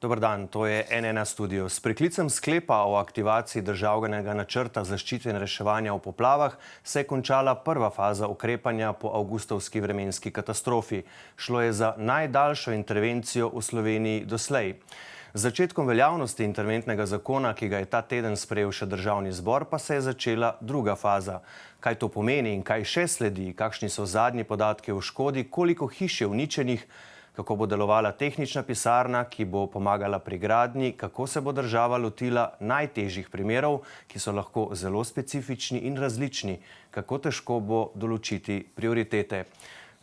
Dober dan, to je N1 studio. S preklicem sklepa o aktivaciji državnega načrta zaščite in reševanja v poplavah se je končala prva faza ukrepanja po avgustovski vremenski katastrofi. Šlo je za najdaljšo intervencijo v Sloveniji doslej. Z začetkom veljavnosti interventnega zakona, ki ga je ta teden sprejel še državni zbor, pa se je začela druga faza. Kaj to pomeni in kaj še sledi, kakšni so zadnji podatki o škodi, koliko hiš je uničenih, kako bo delovala tehnična pisarna, ki bo pomagala pri gradnji, kako se bo država lotila najtežjih primerov, ki so lahko zelo specifični in različni, kako težko bo določiti prioritete.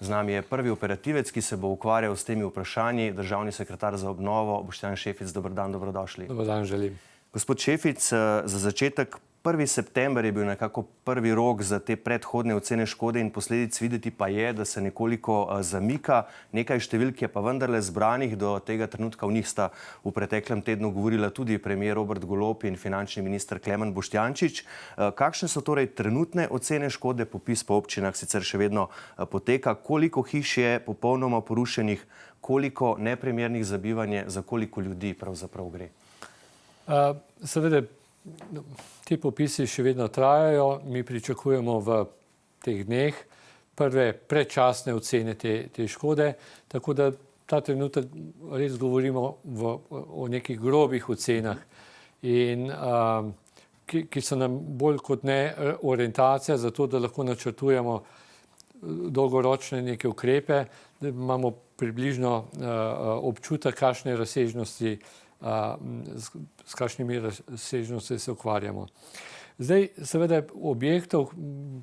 Z nami je prvi operativec, ki se bo ukvarjal s temi vprašanji, državni sekretar za obnovo, Boštjan Šefic. Dober dan, dobrodošli. Dober dan, želim. Gospod Šefic, za začetek 1. september je bil nekako prvi rok za te predhodne ocene škode in posledic, videti pa je, da se nekoliko zamika. Nekaj številk je pa vendarle zbranih, do tega trenutka v njih sta v preteklem tednu govorila tudi premier Robert Golob in finančni minister Klemen Boštjančič. Kakšne so torej trenutne ocene škode? Popis po občinah sicer še vedno poteka. Koliko hiš je popolnoma porušenih, koliko neprimernih za bivanje, za koliko ljudi pravzaprav gre? Seveda, ti popisi še vedno trajajo. Mi pričakujemo v teh dneh prve predčasne ocene te škode, tako da ta trenutek res govorimo o nekih grobih ocenah, ki so nam bolj kot ne orientacija za to, da lahko načrtujemo dolgoročne neke ukrepe, da imamo približno občutek, kakšne razsežnosti s kakšnimi razsežnosti se ukvarjamo. Zdaj, seveda, objektov,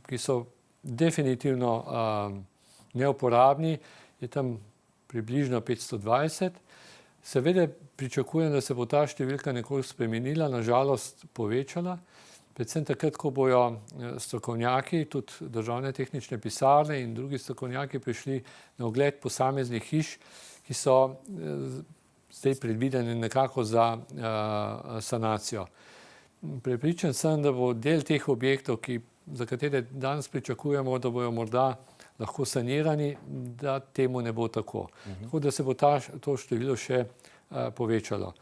ki so definitivno neuporabni, je tam približno 520. Seveda pričakujem, da se bo ta številka nekoliko spremenila, nažalost povečala, predvsem takrat, ko bojo strokovnjaki, tudi državne tehnične pisarne in drugi strokovnjaki prišli na ogled posameznih hiš, ki so zdaj predvideni nekako za sanacijo. Prepričan sem, da bo del teh objektov, za katere danes pričakujemo, da bojo morda lahko sanirani, da temu ne bo tako. Tako da se bo to število še povečalo.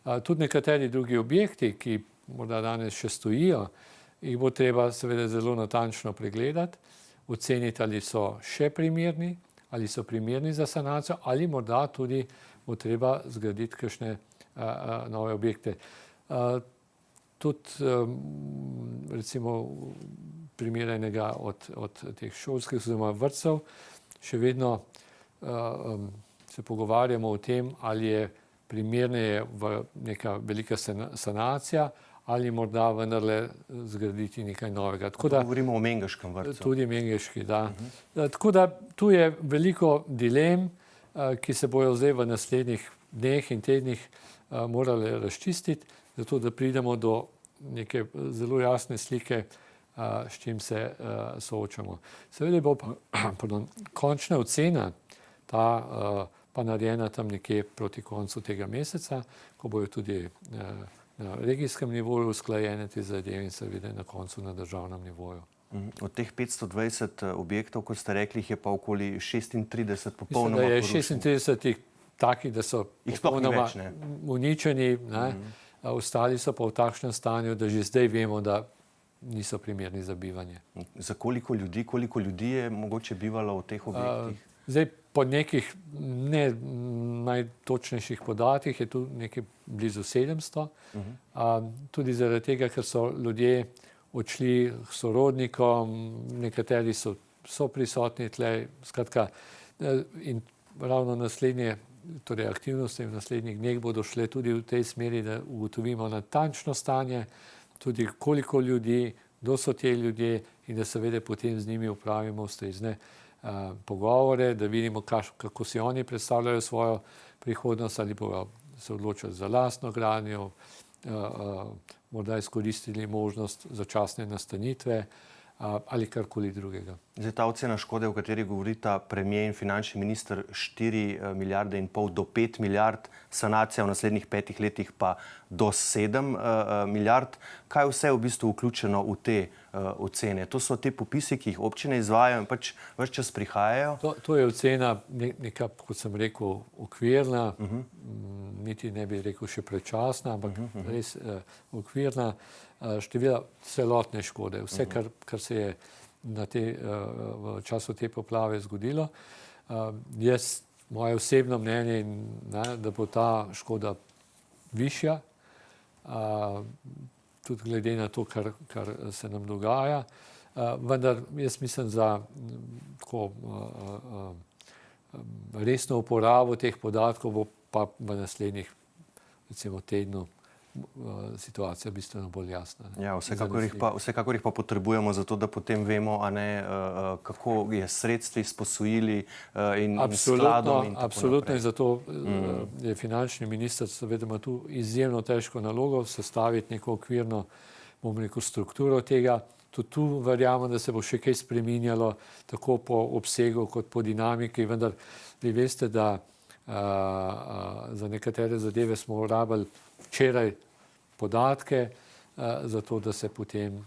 Tudi nekateri drugi objekti, ki morda danes še stojijo, jih bo treba seveda zelo natančno pregledati, oceniti, ali so še primerni, ali so primerni za sanacijo, ali morda tudi bo treba zgraditi kakšne nove objekte. Tudi recimo primer enega od teh šolskih oziroma vrtcev, še vedno se pogovarjamo o tem, ali je primerneje neka velika sanacija, ali morda vendarle zgraditi nekaj novega. Govorimo o Mengeškem vrtcu. Tudi Mengeški, da. Tako da tu je veliko dilem, ki se bojo zdaj v naslednjih dneh in tednih morali razčistiti, zato da pridemo do neke zelo jasne slike, s čim se soočamo. Seveda bo končna ocena pa narejena tam nekje proti koncu tega meseca, ko bojo tudi na regijskem nivoju usklajene te zadeve in seveda na koncu na državnem nivoju. Od teh 520 objektov, kot ste rekli, je pa okoli 36 popolnoma porušenih. Mislim, da je 36 takih, da so popolnoma uničeni, ostali so pa v takšnem stanju, da že zdaj vemo, da niso primerni za bivanje. Za koliko ljudi je mogoče bivalo v teh objektih? Zdaj, po nekih ne najtočnejših podatkih je tu nekaj blizu 700. Tudi zaradi tega, ker so ljudje odšli k sorodnikom, nekateri so prisotni tle, skratka, in ravno naslednje, torej aktivnosti v naslednjih dneh bodo šle tudi v tej smeri, da ugotovimo natančno stanje, tudi koliko ljudi, kdo so te ljudje in da seveda potem z njimi opravimo ustrezne pogovore, da vidimo, kako si oni predstavljajo svojo prihodnost, ali bodo se odločili za lastno gradnjo, morda izkoristili možnost začasne nastanitve ali karkoli drugega. Zdaj, ta ocena škode, o kateri govorita premier in finančni minister, 4,5 milijarde do 5 milijard, sanacija v naslednjih 5 letih pa do 7 milijard. Kaj vse je v bistvu vključeno v te ocene? To so te popisi, ki jih občine izvajajo in pač ves čas prihajajo? To je ocena neka, kot sem rekel, okvirna, niti ne bi rekel še predčasna, ampak res okvirna števila celotne škode. Vse, kar se je v času te poplave zgodilo. Moje osebno mnenje, da bo ta škoda višja, tudi glede na to, kar se nam dogaja. Vendar jaz mislim za tako resno uporabo teh podatkov bo pa v naslednjih recimo tednu situacija bistveno bolj jasna. Ja, vsekakor jih pa potrebujemo zato, da potem vemo, kako je sredstvi s posojili in skladom. Absolutno in zato je finančni minister seveda ima tu izjemno težko nalogo sestaviti neko okvirno, bomo rekel, strukturo tega. Tudi tu verjamem, da se bo še kaj spreminjalo, tako po obsegu kot po dinamiki, vendar vi veste, da za nekatere zadeve smo rabili včeraj podatke, zato da se potem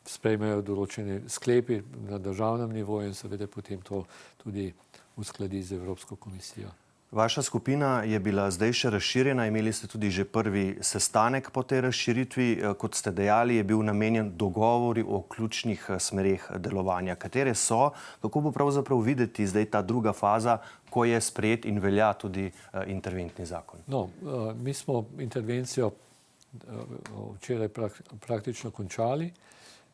sprejmejo določeni sklepi na državnem nivoju in seveda potem to tudi uskladi z Evropsko komisijo. Vaša skupina je bila zdaj še razširjena, imeli ste tudi že prvi sestanek po tej razširitvi. Kot ste dejali, je bil namenjen dogovori o ključnih smereh delovanja. Katere so? Kako bo pravzaprav videti zdaj ta druga faza, ko je sprejet in velja tudi interventni zakon? Mi smo intervencijo včeraj praktično končali.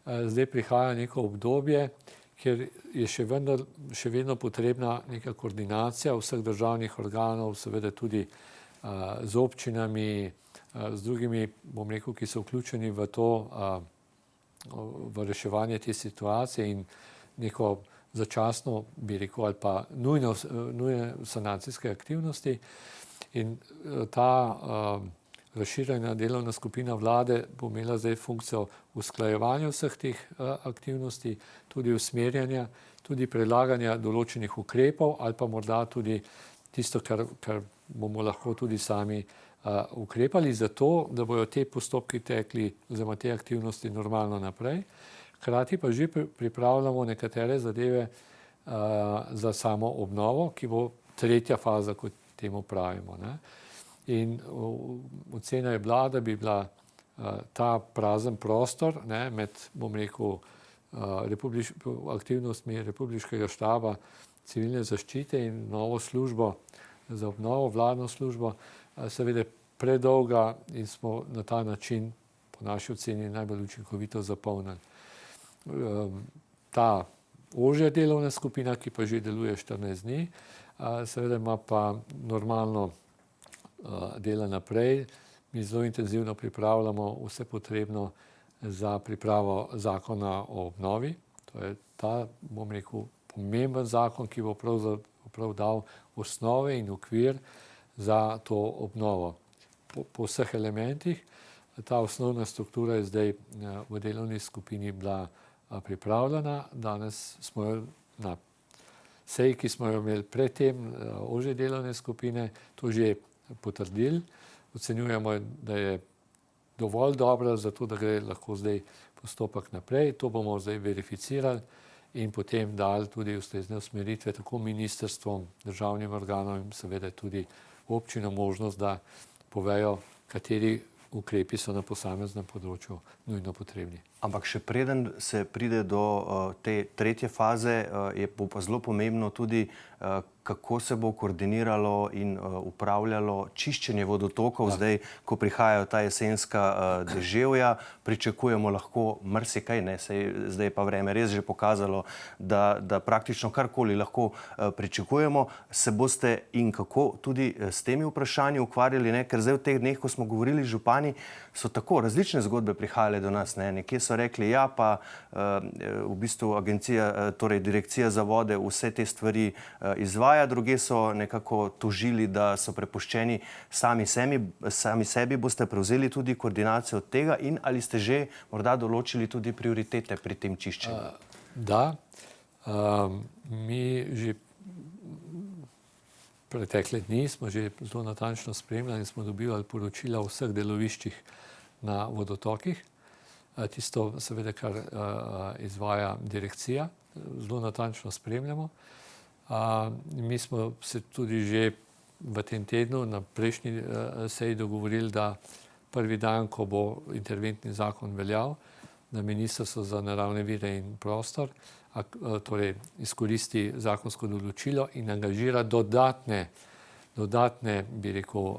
Zdaj prihaja neko obdobje, kjer je še vedno potrebna neka koordinacija vseh državnih organov, seveda tudi z občinami, z drugimi, bom rekel, ki so vključeni v to, v reševanje te situacije in neko začasno, bi rekel, ali pa nujne sanacijske aktivnosti. In ta razširjena delovna skupina vlade bo imela zdaj funkcijo usklajevanja vseh teh aktivnosti, tudi usmerjanja, tudi predlaganja določenih ukrepov ali pa morda tudi tisto, kar bomo lahko tudi sami ukrepali zato, da bojo te postopki tekli oziroma te aktivnosti normalno naprej. Hkrati pa že pripravljamo nekatere zadeve za samo obnovo, ki bo tretja faza, kot temu pravimo. In ocena je bila, da bi bila ta prazen prostor med, bom rekel, aktivnostmi Republiškega štaba civilne zaščite in novo službo za obnovo, vladno službo, seveda predolga in smo na ta način po naši oceni najbolj učinkovito zapolnili. Ta ožja delovna skupina, ki pa že deluje 14 dni, seveda ima pa normalno dela naprej. Mi zelo intenzivno pripravljamo vse potrebno za pripravo zakona o obnovi. To je ta, bom rekel, pomemben zakon, ki bo prav dal osnove in okvir za to obnovo. Po vseh elementih. Ta osnovna struktura je zdaj v delovni skupini bila pripravljena. Danes smo jo na seji, ki smo jo imeli predtem, ožje delovne skupine, to že potrdili. Ocenjujemo, da je dovolj dobra, zato da gre lahko zdaj postopek naprej. To bomo zdaj verificirali in potem dali tudi ustrezne usmeritve tako ministrstvom, državnim organom in seveda tudi občinom možnost, da povejo, kateri ukrepi so na posameznem področju nujno potrebni. Ampak še preden se pride do te tretje faze, bo pa zelo pomembno tudi, kako se bo koordiniralo in upravljalo čiščenje vodotokov. Zdaj, ko prihajajo ta jesenska deževja, pričakujemo lahko marsikaj, zdaj pa vreme res že pokazalo, da praktično karkoli lahko pričakujemo. Se boste in kako tudi s temi vprašanji ukvarjali, ker zdaj v teh dneh, ko smo govorili z župani, so tako različne zgodbe prihajale do nas. Nekje so rekli, ja, pa v bistvu agencija, torej direkcija za vode vse te stvari izvaja, druge so nekako tožili, da so prepuščeni sami sebi. Boste prevzeli tudi koordinacijo tega in ali ste že morda določili tudi prioritete pri tem čiščenju? Da, mi že pretekle dni smo že zelo natančno spremljali in smo dobivali poročila o vseh deloviščih na vodotokih. Tisto seveda, kar izvaja direkcija, zelo natančno spremljamo. Mi smo se tudi že v tem tednu na prejšnji seji dogovorili, da prvi dan, ko bo interventni zakon veljal, na Ministrstvo za naravne vire in prostor, torej izkoristi zakonsko določilo in angažira dodatne, bi rekel,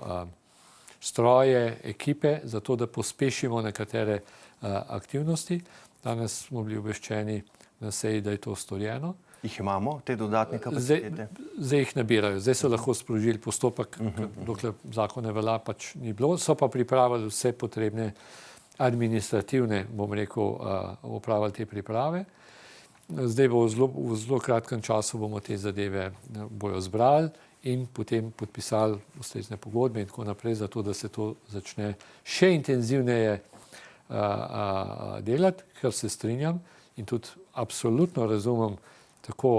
stroje, ekipe, zato da pospešimo nekatere aktivnosti. Danes smo bili obveščeni na seji, da je to storjeno. Jih imamo, te dodatne kapacitete? Zdaj jih nabirajo. Zdaj so lahko sprožili postopek, dokler zakon ne velja, pač ni bilo. So pa pripravili vse potrebne administrativne, bom rekel, opravili te priprave. Zdaj v zelo kratkem času bomo te zadeve bojo zbrali in potem podpisali ustrezne pogodbe in tako naprej, zato da se to začne še intenzivneje delati, ker se strinjam in tudi absolutno razumem tako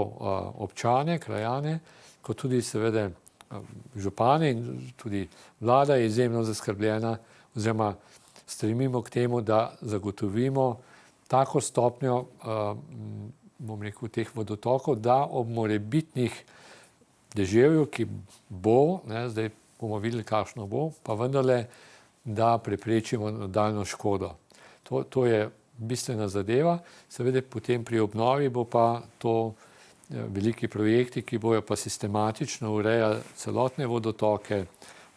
občane, krajane, kot tudi seveda župane in tudi vlada je izjemno zaskrbljena oziroma stremimo k temu, da zagotovimo tako stopnjo, bom rekel, teh vodotokov, da ob morebitnih deževju, ki bo, zdaj bomo videli, kakšno bo, pa vendarle, da preprečimo nadaljnjo škodo. To je bistvena zadeva. Seveda potem pri obnovi bo pa to veliki projekti, ki bojo pa sistematično urejali celotne vodotoke,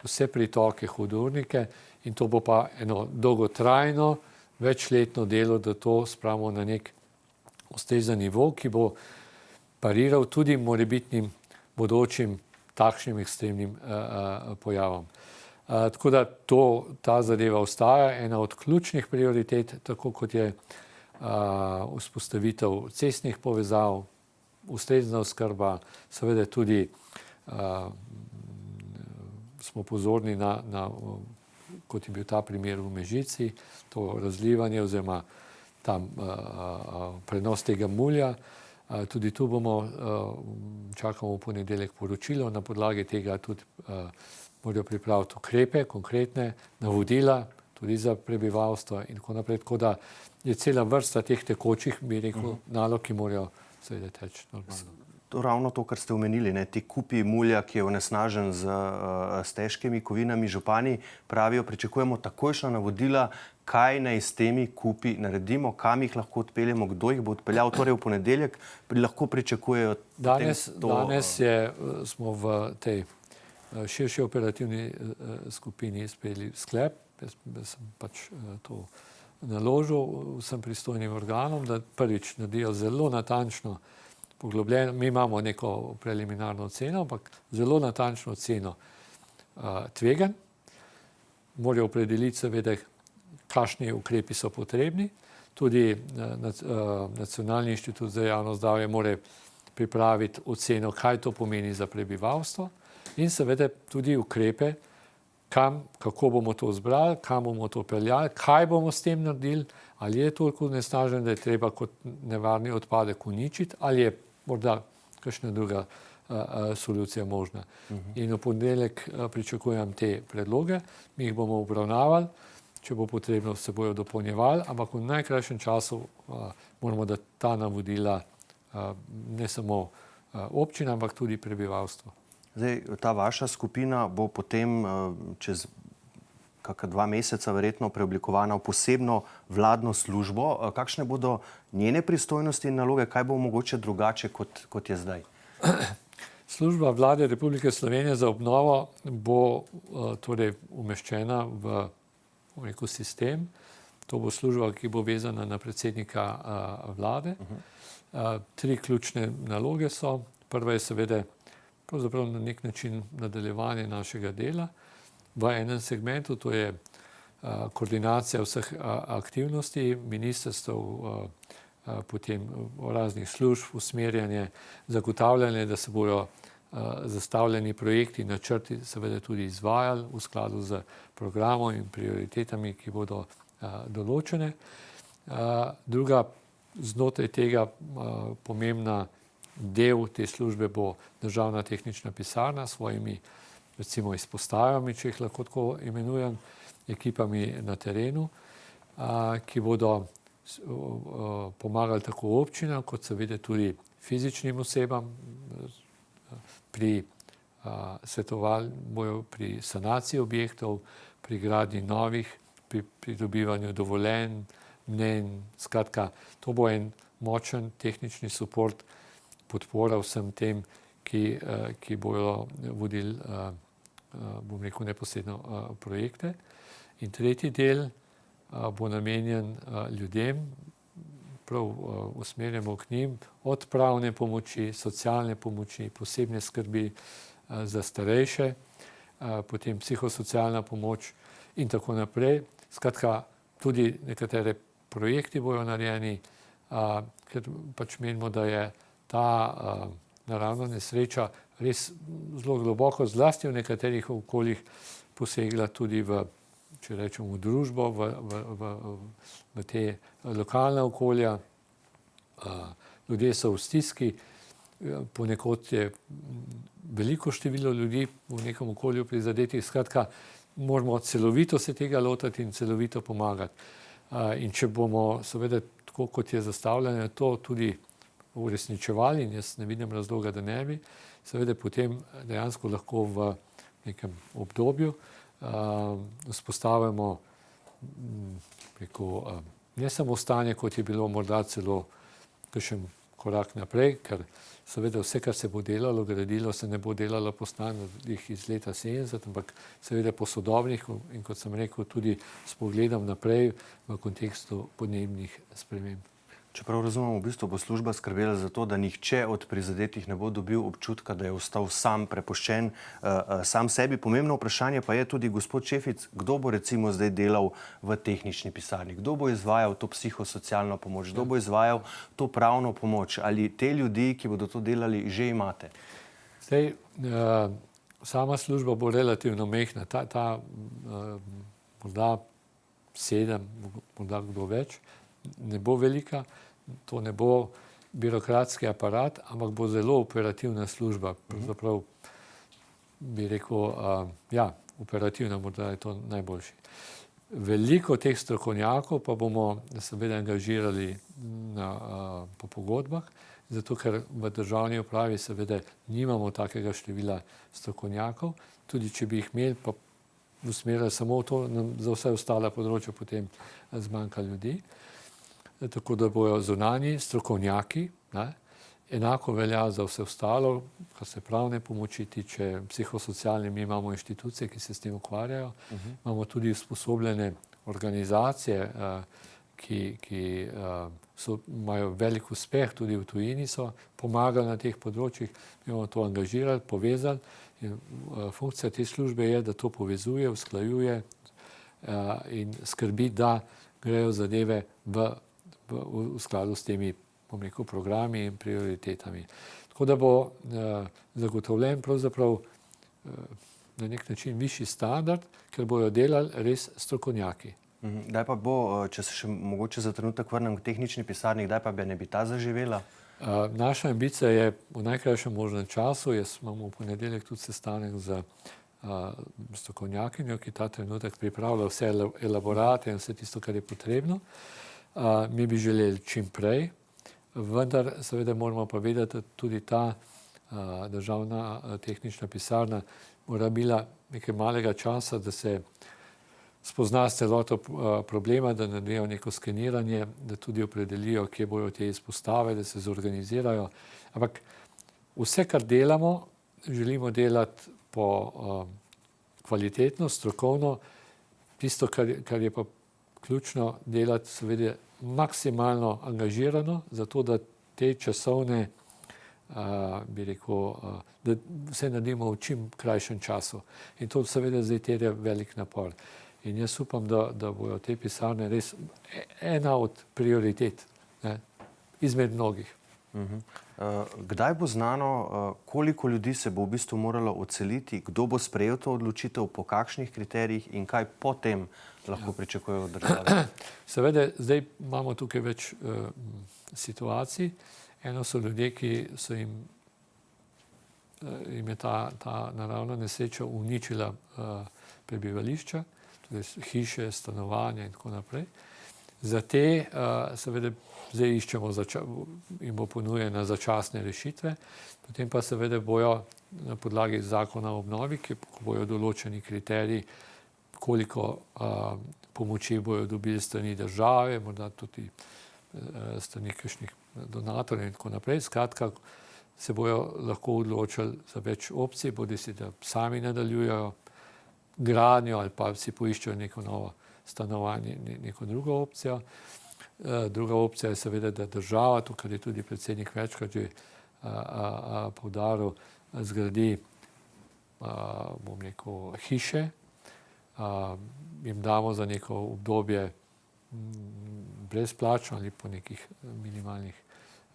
vse pritoke, hudournike in to bo pa eno dolgotrajno, večletno delo, da to spravimo na nek ustrezen nivo, ki bo pariral tudi morebitnim bodočim takšnim ekstremnim pojavom. Tako da ta zadeva ostaja ena od ključnih prioritet, tako kot je vzpostavitev cestnih povezav, ustrezna oskrba, seveda tudi smo pozorni na kot je bil ta primer v Mežici, to razlivanje oziroma tam prenos tega mulja. Tudi tu čakamo v ponedeljek poročilo, na podlagi tega tudi morajo pripraviti ukrepe, konkretne navodila, tudi za prebivalstvo in tako naprej. Tako da je cela vrsta teh tekočih, bi rekel, nalog, ki morajo seveda teči normalno. Ravno to, kar ste omenili, ti kupi mulja, ki je onesnažen s težkimi kovinami, župani pravijo, pričakujemo takojšnja navodila, kaj naj s temi kupi naredimo, kam jih lahko odpeljemo, kdo jih bo odpeljal, torej v ponedeljek lahko pričakujejo. Danes smo v tej širši operativni skupini sprejeli sklep, jaz sem pač to naložil vsem pristojnim organom, da prvič naredijo zelo natančno poglobljeno, mi imamo neko preliminarno oceno, ampak zelo natančno oceno tveganj, morajo opredeliti seveda, kakšni ukrepi so potrebni, tudi Nacionalni inštitut za javno zdravje mora pripraviti oceno, kaj to pomeni za prebivalstvo in seveda tudi ukrepe, kako bomo to zbrali, kam bomo to peljali, kaj bomo s tem naredili, ali je toliko onesnažen, da je treba kot nevarni odpadek uničiti, ali je morda kakšna druga solucija možna. In v ponedeljek pričakujem te predloge, mi jih bomo obravnavali, če bo potrebno, se bojo dopolnjevali, ampak v najkrajšem času moramo dati ta navodila ne samo občinam, ampak tudi prebivalstvu. Zdaj, ta vaša skupina bo potem čez kakšna 2 meseca verjetno preoblikovana v posebno vladno službo. Kakšne bodo njene pristojnosti in naloge, kaj bo mogoče drugače, kot je zdaj? Služba Vlade Republike Slovenije za obnovo bo torej umeščena v ekosistem. To bo služba, ki bo vezana na predsednika vlade. 3 ključne naloge so. Prva je seveda pravzaprav na nek način nadaljevanje našega dela v enem segmentu, to je koordinacija vseh aktivnosti ministrstev, potem raznih služb, usmerjanje, zagotavljanje, da se bodo zastavljeni projekti, načrti seveda tudi izvajali v skladu z programom in prioritetami, ki bodo določene. Druga znotraj tega pomembna del te službe bo Državna tehnična pisarna s svojimi recimo izpostavami, če jih lahko tako imenujem, ekipami na terenu, ki bodo pomagali tako občinam, kot seveda tudi fizičnim osebam pri svetovali bojo pri sanaciji objektov, pri gradnji novih, pri pridobivanju dovoljenj, mnenj. Skratka, to bo en močen tehnični suport, podpora vsem tem, ki bojo vodili, bom rekel, neposredno projekte. In tretji del bo namenjen ljudem, prav usmerjamo k njim, od pravne pomoči, socialne pomoči, posebne skrbi za starejše, potem psihosocialna pomoč in tako naprej. Skratka, tudi nekatere projekti bojo narejeni, ker pač menimo, da je ta naravna nesreča res zelo globoko, zlasti v nekaterih okoljih, posegla tudi v, če rečemo, v družbo, v te lokalna okolja. Ljudje so v stiski, ponekod je veliko število ljudi v nekem okolju prizadetih. Skratka, moramo celovito se tega lotiti in celovito pomagati. In če bomo seveda, tako kot je zastavljeno, to tudi uresničevali, in jaz ne vidim razloga, da ne bi, seveda potem dejansko lahko v nekem obdobju vzpostavimo ne samo stanje, kot je bilo, morda celo kakšen korak naprej, ker seveda vse, kar se bo delalo, gradilo, se ne bo delalo po standardih iz leta 70, ampak seveda po sodobnih in, kot sem rekel, tudi s pogledom naprej v kontekstu podnebnih sprememb. Čeprav razumem, v bistvu bo služba skrbela za to, da nihče od prizadetih ne bo dobil občutka, da je ostal sam, prepuščen sam sebi. Pomembno vprašanje pa je tudi, gospod Šefic, kdo bo recimo zdaj delal v tehnični pisarni? Kdo bo izvajal to psihosocialno pomoč? Kdo bo izvajal to pravno pomoč? Ali te ljudi, ki bodo to delali, že imate? Zdaj, sama služba bo relativno mehna. Ta morda 7, morda kdo več, ne bo velika, to ne bo birokratski aparat, ampak bo zelo operativna služba. Pravzaprav bi rekel, operativna, morda je to najboljši. Veliko teh strokovnjakov pa bomo seveda angažirali po pogodbah, zato ker v državni upravi seveda nimamo takega števila strokovnjakov. Tudi če bi jih imeli, pa usmerjali samo v to, za vse ostale področja potem zmanjka ljudi. Tako da bojo zunanji strokovnjaki, enako velja za vse ostalo, kar se pravne pomoči tiče, psihosocialne, mi imamo inštitucije, ki se s tem ukvarjajo. Imamo tudi usposobljene organizacije, ki imajo velik uspeh, tudi v tujini so pomagali na teh področjih, mi bomo to angažirali, povezali. In funkcija te službe je, da to povezuje, usklajuje in skrbi, da grejo zadeve v skladu s temi, bom rekel, programi in prioritetami. Tako da bo zagotovljen pravzaprav na nek način višji standard, ker bojo delali res strokovnjaki. Kdaj pa bo, če se še mogoče za trenutek vrnem k tehnični pisarni, kdaj pa ne bi ta zaživela? Naša ambicija je v najkrajšem možnem času. Jaz imam v ponedeljek tudi sestanek z strokovnjakinjo, ki ta trenutek pripravlja vse elaborate in vse tisto, kar je potrebno. Mi bi želeli čim prej, vendar seveda moramo pa vedeti, da tudi ta državna tehnična pisarna mora bila nekaj malega časa, da se spozna s celoto problema, da naredijo neko skeniranje, da tudi opredelijo, kje bojo te izpostave, da se zorganizirajo. Ampak vse, kar delamo, želimo delati kvalitetno, strokovno. Tisto, kar je pa ključno, delati seveda maksimalno angažirano, zato da te časovne, bi rekel, da vse naredimo v čim krajšem času. In to seveda zdaj terja velik napor. In jaz upam, da bojo te pisarne res ena od prioritet, izmed mnogih. Kdaj bo znano, koliko ljudi se bo v bistvu moralo odseliti, kdo bo sprejel to odločitev, po kakšnih kriterijih in kaj potem lahko pričakujejo od države? Seveda, zdaj imamo tukaj več situacij. Eno so ljudje, ki so jim je ta naravna nesreča uničila prebivališča, tudi hiše, stanovanja in tako naprej. Za te seveda zdaj iščemo in bo ponujena začasne rešitve, potem pa seveda bojo na podlagi zakona o obnovi, ko bojo določeni kriteriji, koliko pomoči bojo dobili strani države, morda tudi strani kakšnih donatorjev in tako naprej. Skratka, se bojo lahko odločili za več opcij, bodisi da sami nadaljujejo gradnjo ali pa si poiščejo neko novo stanovanje, neko drugo opcijo. Druga opcija je seveda, da država, to, kar je tudi predsednik večkrat že poudaril, zgradi, bom rekel, hiše, jim damo za neko obdobje brezplačno ali po nekih minimalnih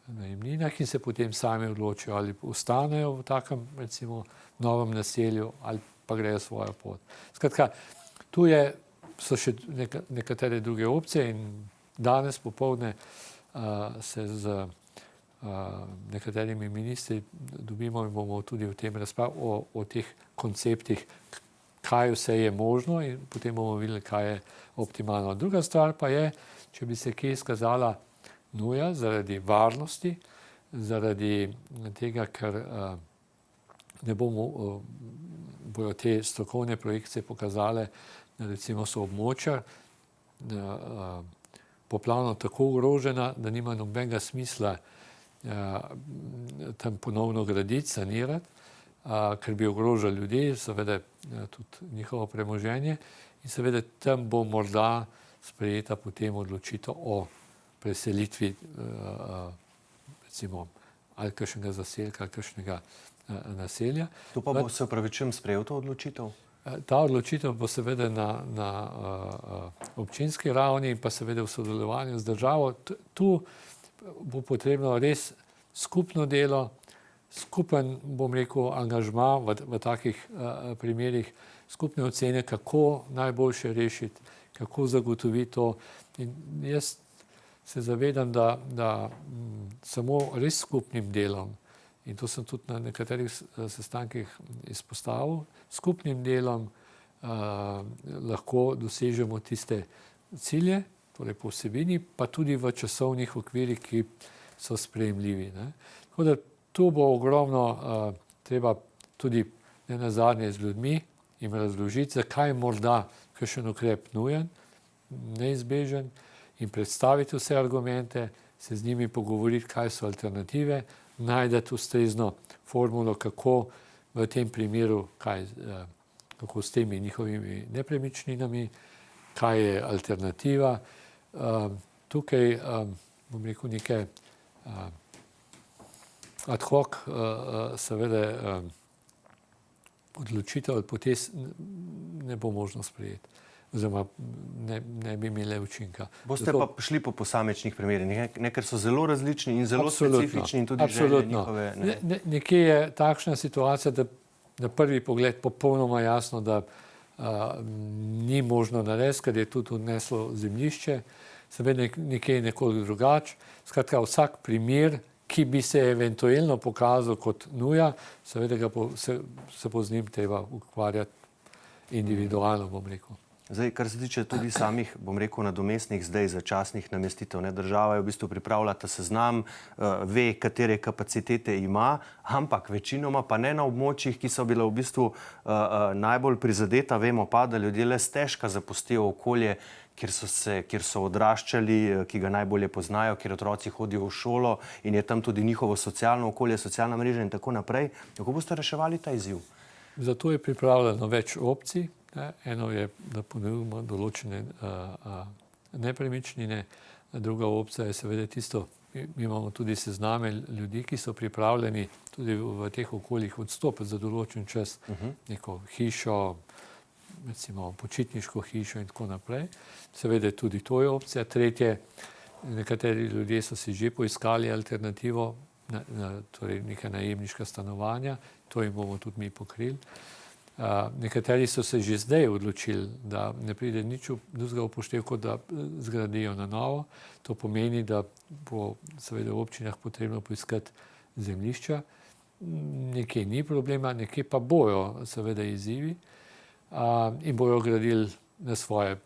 najemninah in se potem sami odločijo, ali ostanejo v takem, recimo, novem naselju ali pa grejo svojo pot. Skratka, tu so še nekatere druge opcije in danes popoldne se z nekaterimi ministri dobimo in bomo tudi v tem razpravljali o teh konceptih, kaj vse je možno in potem bomo videli, kaj je optimalno. Druga stvar pa je, če bi se kje izkazala nuja zaradi varnosti, zaradi tega, ker ne bojo te strokovne projekcije pokazale, da recimo so območja poplavno tako ogrožena, da nima nobenega smisla tam ponovno graditi, sanirati, ker bi ogrožali ljudi, seveda tudi njihovo premoženje in seveda tam bo morda sprejeta potem odločitev o preselitvi recimo ali kakšnega zaselka ali kakšnega naselja. To pa bo, se upravičujem, sprejel to odločitev? Ta odločitev bo seveda na občinski ravni in pa seveda v sodelovanju z državo. Tu bo potrebno res skupno delo, skupen, bom rekel, angažma v takih primerih, skupne ocene, kako najboljše rešiti, kako zagotoviti to. In jaz se zavedam, da samo res skupnim delom, in to sem tudi na nekaterih sestankih izpostavil, skupnim delom lahko dosežemo tiste cilje, torej po vsebini, pa tudi v časovnih okvirih, ki so sprejemljivi. Tako da tu bo ogromno treba tudi nenazadnje z ljudmi jim razložiti, zakaj morda kakšen ukrep nujen, neizbežen in predstaviti vse argumente, se z njimi pogovoriti, kaj so alternative, najdete ustrezno formulo, kako v tem primeru, kako s temi njihovimi nepremičninami, kaj je alternativa. Tukaj, bom rekel, neke ad hoc seveda odločitev ali potez ne bo možno sprejeti, oziroma ne bi imele učinka. Boste pa šli po posamičnih primerih, ker so zelo različni in zelo specifični in tudi želje njihove. Nekje je takšna situacija, da na prvi pogled popolnoma jasno, da ni možno narediti, ker je tudi odneslo zemljišče, seveda nekje je nekoliko drugače. Skratka, vsak primer, ki bi se eventualno pokazal kot nuja, seveda se bo z njim treba ukvarjati individualno, bom rekel. Zdaj, kar se tiče tudi samih, bom rekel, nadomestnih zdaj začasnih namestitev, država je v bistvu pripravila ta seznam, ve, katere kapacitete ima, ampak večinoma pa ne na območjih, ki so bile v bistvu najbolj prizadeta. Vemo pa, da ljudje le stežka zapustijo okolje, kjer so odraščali, ki ga najbolje poznajo, kjer otroci hodijo v šolo in je tam tudi njihovo socialno okolje, socialna mreža in tako naprej. Kako boste reševali ta izziv? Zato je pripravljeno več opcij. Eno je, da ponudimo določene nepremičnine, druga opcija je seveda tisto, mi imamo tudi sezname ljudi, ki so pripravljeni tudi v teh okoljih odstopiti za določen čas, neko hišo, recimo počitniško hišo in tako naprej. Seveda tudi to je opcija. Tretje, nekateri ljudje so si že poiskali alternativo, torej neka najemniška stanovanja, to jim bomo tudi mi pokrili. Nekateri so se že zdaj odločili, da ne pride nič drugega upoštev, kot da zgradijo na novo. To pomeni, da bo seveda v občinah potrebno poiskati zemljišča. Nekje ni problema, nekje pa bojo seveda izzivi in bojo gradili na svoje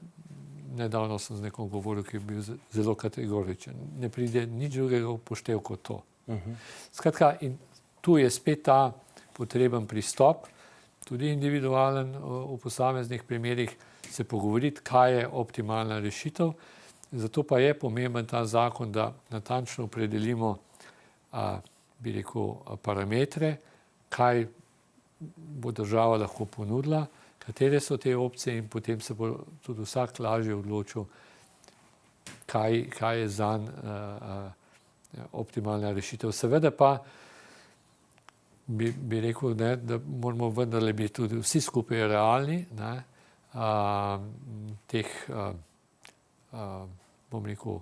nedavno sem z nekom govoril, ki je bil zelo kategoričen. Ne pride nič drugega upoštev kot to. Skratka, in tu je spet ta potreben pristop, tudi individualen v posameznih primerih, se pogovoriti, kaj je optimalna rešitev. Zato pa je pomemben ta zakon, da natančno opredelimo, bi rekel, parametre, kaj bo država lahko ponudila, katere so te opcije in potem se bo tudi vsak lažje odločil, kaj je zanj optimalna rešitev. Seveda pa bi rekel, ne, da moramo vendarle biti tudi vsi skupaj realni, ne, teh, bom rekel,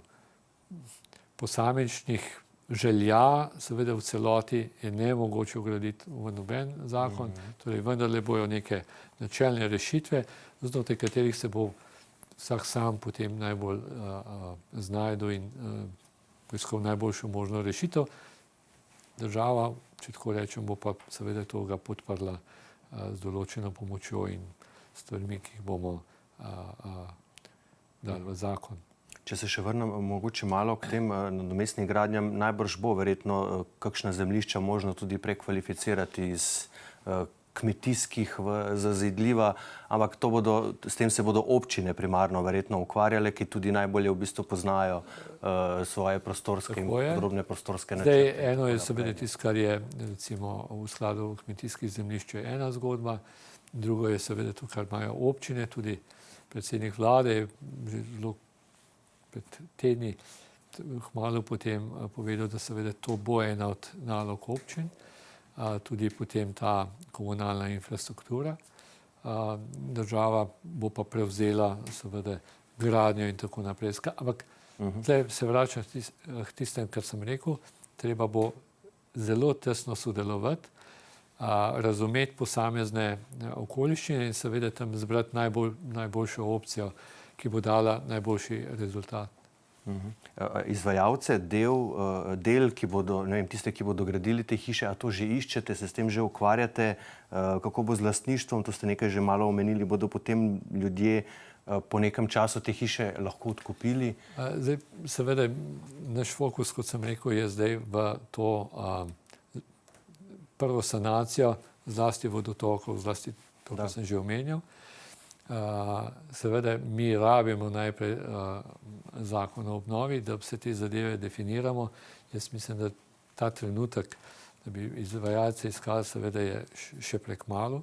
posamičnih želja, seveda v celoti je nemogoče vgraditi v noben zakon, torej vendarle bojo neke načelne rešitve, znotraj katerih se bo vsak sam potem najbolj znajdel in poiskal najboljšo možno rešitev. Država, če tako rečem, bo pa seveda toga podprla z določeno pomočjo in stvarmi, ki jih bomo dali v zakon. Če se še vrnem mogoče malo k tem nadomestnim gradnjam, najbrž bo verjetno kakšna zemljišča možno tudi prekvalificirati iz kmetijskih v zazidljiva, ampak s tem se bodo občine primarno verjetno ukvarjale, ki tudi najbolje v bistvu poznajo svoje prostorske in podrobne prostorske načrte. Zdaj, eno je seveda tisto, kar je recimo v skladu kmetijskih zemljišč, je ena zgodba, drugo je seveda to, kar imajo občine, tudi predsednik vlade je že zelo pred tedni kmalu potem povedal, da seveda to bo ena od nalog občin, tudi potem ta komunalna infrastruktura. Država bo pa prevzela seveda gradnjo in tako naprej. Ampak tukaj se vračam k tistem, kar sem rekel, treba bo zelo tesno sodelovati, razumeti posamezne okoliščine in seveda tam zbrati najboljšo opcijo, ki bo dala najboljši rezultat. Izvajalce del, ki bodo, ne vem, tiste, ki bodo gradili te hiše, a to že iščete, se s tem že ukvarjate, kako bo z lastništvom, to ste nekaj že malo omenili, bodo potem ljudje po nekem času te hiše lahko odkupili? Zdaj, seveda, naš fokus, kot sem rekel, je zdaj v to prvo sanacijo, zlasti vodotokov, zlasti to, kar sem že omenjal. Seveda mi rabimo najprej zakon o obnovi, da vse te zadeve definiramo. Jaz mislim, da ta trenutek, da bi izvajalce iskali, seveda je še prekmalu.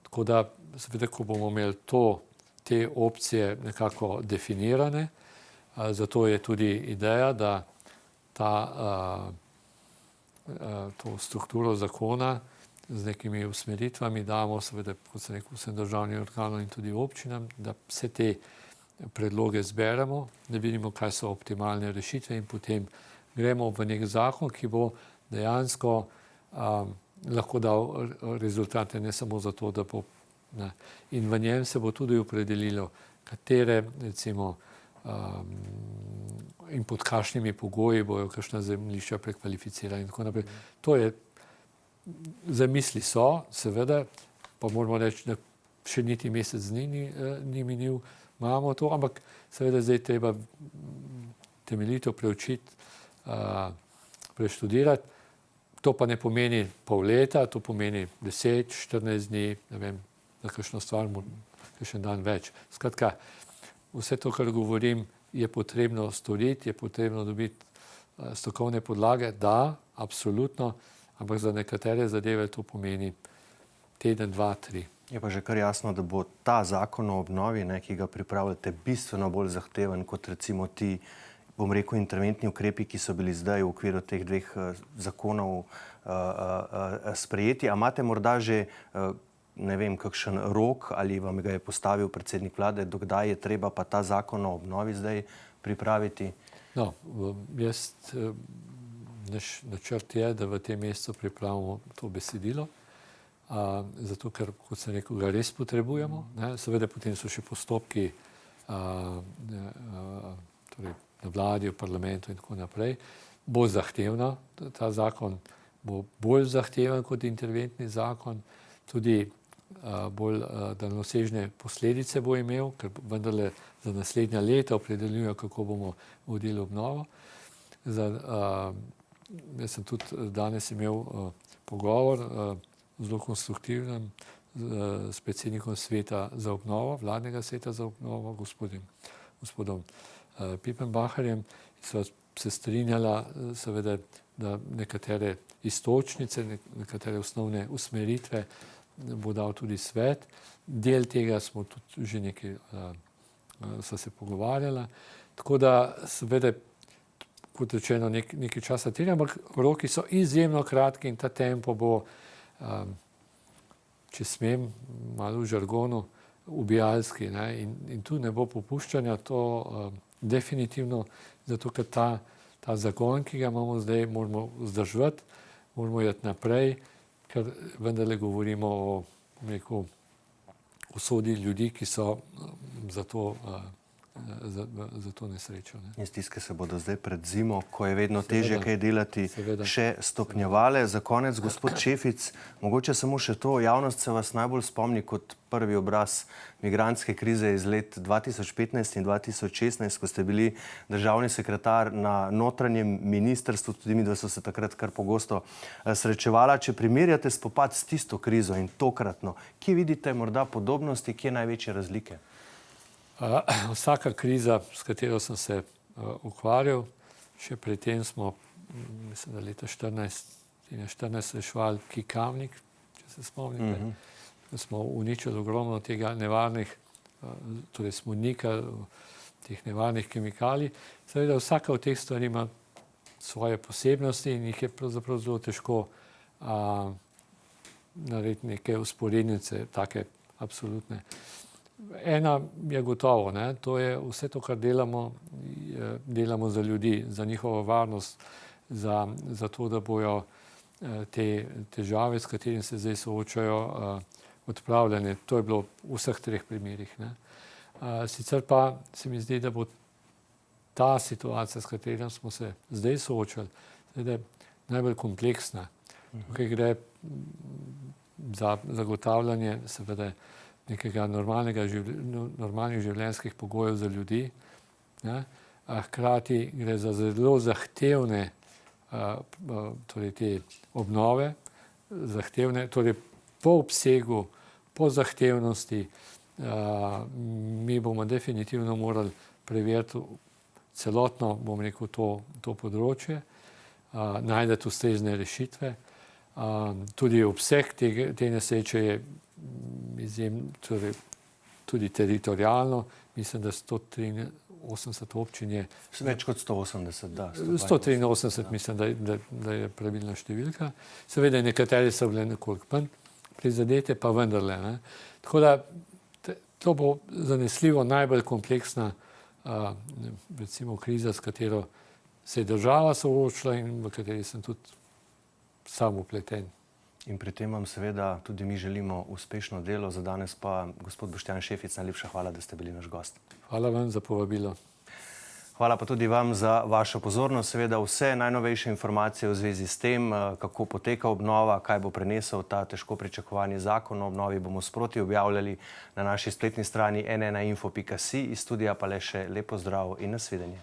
Tako da, seveda, ko bomo imeli te opcije nekako definirane, zato je tudi ideja, da to strukturo zakona z nekimi usmeritvami damo, seveda, kot sem rekel, vsem državnim organom in tudi občinam, da vse te predloge zberemo, da vidimo, kaj so optimalne rešitve in potem gremo v nek zakon, ki bo dejansko lahko dal rezultate, ne samo zato, da bo. Ne. In v njem se bo tudi opredelilo, katere, recimo, in pod kakšnimi pogoji bojo kakšna zemljišča prekvalificirana in tako naprej. To je zamisli so, seveda, pa moramo reči, da še niti mesec dni ni minil, imamo to, ampak seveda zdaj treba temeljito preučiti, preštudirati. To pa ne pomeni pol leta, to pomeni 10, 14 dni, ne vem, za kakšno stvar, kakšen dan več. Skratka, vse to, kar govorim, je potrebno storiti, je potrebno dobiti strokovne podlage, da, absolutno, ampak za nekatere zadeve to pomeni teden, 2, 3. Je pa že kar jasno, da bo ta zakon o obnovi, ki ga pripravljate, bistveno bolj zahteven kot recimo ti, bom rekel, interventni ukrepi, ki so bili zdaj v okviru teh dveh zakonov sprejeti. A imate morda že, ne vem, kakšen rok ali vam ga je postavil predsednik vlade, dokdaj je treba pa ta zakon o obnovi zdaj pripraviti? No, naš načrt je, da v tem mesecu pripravimo to besedilo, zato ker, kot sem rekel, ga res potrebujemo. Ne? Seveda potem so še postopki torej na vladi, v parlamentu in tako naprej. Bo zahtevno, ta zakon bo bolj zahteven kot interventni zakon. Tudi bolj daljnosežne posledice bo imel, ker vendarle za naslednja leta opredeljujejo, kako bomo vodili obnovo. Jaz sem tudi danes imel pogovor, zelo konstruktiven, s predsednikom sveta za obnovo, vladnega sveta za obnovo, gospodom Pipenbacherjem, in sva se strinjala, seveda, da nekatere iztočnice, nekatere osnovne usmeritve bo dal tudi svet. Del tega smo tudi že nekaj sva se pogovarjala. Tako da seveda, kot rečeno, nekaj časa terja, ampak roki so izjemno kratki in ta tempo bo, če smem, malo v žargonu, ubijalski, ne? In tu ne bo popuščanja, to definitivno, zato ker ta zagon, ki ga imamo zdaj, moramo vzdrževati, moramo iti naprej, ker vendarle govorimo o, bom rekel, usodi ljudi, ki so za to nesrečo. Ne. In stiske se bodo zdaj pred zimo, ko je vedno težje kaj delati, še stopnjevale. Za konec, gospod Šefic, mogoče samo še to, javnost se vas najbolj spomni kot prvi obraz migrantske krize iz let 2015 in 2016, ko ste bili državni sekretar na notranjem ministrstvu, tudi mi dva so se takrat kar pogosto srečevala. Če primerjate spopad s tisto krizo in tokratno, kje vidite morda podobnosti, kje največje razlike? Vsaka kriza, s katero sem se ukvarjal, še pred tem smo, mislim, da leta 2014 reševali Kamnik, če se spomnite. Smo uničili ogromno tega nevarnih, torej smonika, teh nevarnih kemikalij. Seveda vsaka od teh stvari ima svoje posebnosti in jih je pravzaprav zelo težko narediti neke usporednice, take absolutne. Ena je gotovo, ne? To je vse to, kar delamo za ljudi, za njihovo varnost, za to, da bojo te težave, s katerimi se zdaj soočajo, odpravljene. To je bilo v vseh treh primerih. Ne? Sicer pa se mi zdi, da bo ta situacija, s katero smo se zdaj soočali, najbolj kompleksna. Tukaj gre za zagotavljanje seveda nekega normalnih življenjskih pogojev za ljudi. Ne? Hkrati gre za zelo zahtevne torej te obnove, zahtevne, torej po obsegu, po zahtevnosti. Mi bomo definitivno morali preveriti celotno, bom rekel, to področje, najti ustrezne rešitve. Tudi obseg te nesreče je torej, tudi teritorialno, mislim, da 183 občin je. Več kot 180, da. 183, mislim, da je pravilna številka. Seveda nekatere so bile nekoliko manj prizadete, pa vendarle. Ne. Tako da to bo zanesljivo najbolj kompleksna recimo kriza, s katero se je država soočila in v kateri sem tudi sam vpleten. In pri tem vam seveda tudi mi želimo uspešno delo. Za danes pa, gospod Boštjan Šefic, najlepša hvala, da ste bili naš gost. Hvala vam za povabilo. Hvala pa tudi vam za vašo pozornost. Seveda vse najnovejše informacije v zvezi s tem, kako poteka obnova, kaj bo prenesel ta težko pričakovani zakon o obnovi, bomo sproti objavljali na naši spletni strani n1info.si. Iz studija pa le še lep pozdrav in nasvidenje.